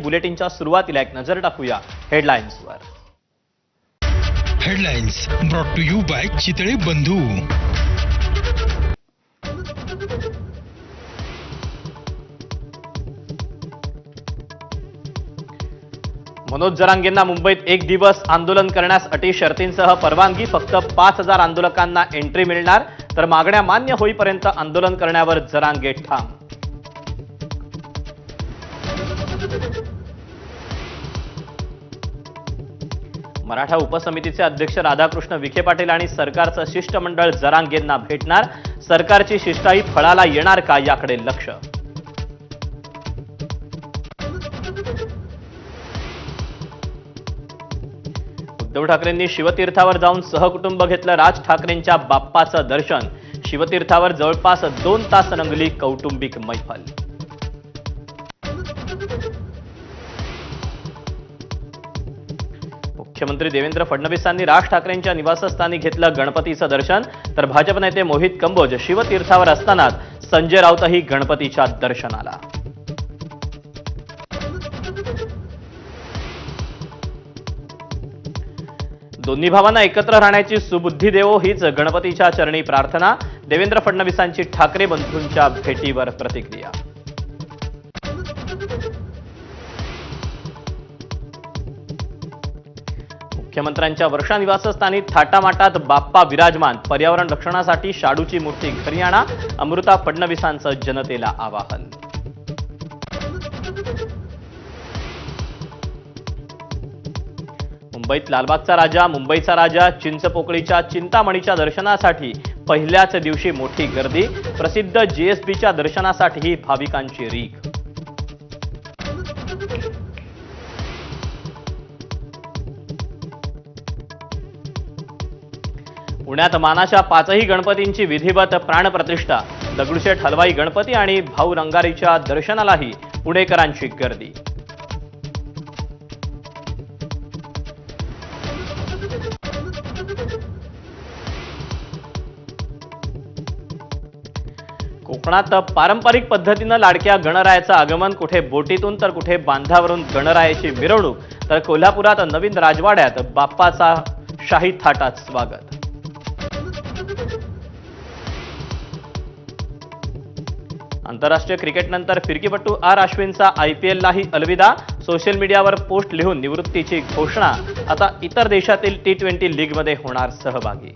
बुलेटिनच्या सुरुवातीला एक नजर टाकूया हेडलाईन्सवर। Headlines brought to you by Chitale Bandhu. Manoj जरांगेंना मुंबईत एक दिवस आंदोलन करण्यास अटी शर्तींसह परवानगी। फक्त 5,000 आंदोलकांना एंट्री मिळणार, तर मागण्या मान्य होईपर्यंत आंदोलन करण्यावर जरांगे ठाम। मराठा उपसमितीचे अध्यक्ष राधाकृष्ण विखे पाटील आणि सरकारचं शिष्टमंडळ जरांगेंना भेटणार। सरकारची शिष्टाई फळाला येणार का याकडे लक्ष। उद्धव ठाकरेंनी शिवतीर्थावर जाऊन सहकुटुंब घेतलं राज ठाकरेंच्या बाप्पाचं दर्शन। शिवतीर्थावर जवळपास 2 तास रंगली कौटुंबिक मैफल। मुख्यमंत्री देवेंद्र फडणवीसांनी राज ठाकरेंच्या निवासस्थानी घेतलं गणपतीचं दर्शन, तर भाजप नेते मोहित कंबोज शिवतीर्थावर असतानाच संजय राऊतही गणपतीच्या दर्शनाला। दोन्ही भावांना एकत्र राहण्याची सुबुद्धी देवो हीच गणपतीच्या चरणी प्रार्थना। देवेंद्र फडणवीसांची ठाकरे बंधूंच्या भेटीवर प्रतिक्रिया। मुख्यमंत्र्यांच्या वर्षा निवासस्थानी थाटामाटात बाप्पा विराजमान। पर्यावरण रक्षणासाठी शाडूची मूर्ती घरी आणा, अमृता फडणवीसांचं जनतेला आवाहन। मुंबईत लालबागचा राजा, मुंबईचा राजा, चिंचपोकळीच्या चिंतामणीच्या दर्शनासाठी पहिल्याच दिवशी मोठी गर्दी। प्रसिद्ध जीएसबीच्या दर्शनासाठीही भाविकांची रीघ। पुण्यात मानाच्या 5ही गणपतींची विधिवत प्राणप्रतिष्ठा। दगडूशेठ हलवाई गणपती आणि भाऊ रंगारीच्या दर्शनालाही पुणेकरांची गर्दी। कोकणात पारंपरिक पद्धतीनं लाडक्या गणरायाचं आगमन। कुठे बोटीतून तर कुठे बांधावरून गणरायाची मिरवणूक, तर कोल्हापुरात नवीन राजवाड्यात बाप्पाचा शाही थाटात स्वागत। आंतरराष्ट्रीय क्रिकेटनंतर फिरकीपटू आर अश्विनचा आयपीएललाही अलविदा। सोशल मीडियावर पोस्ट लिहून निवृत्तीची घोषणा। आता इतर देशातील T20 लीगमध्ये होणार सहभागी।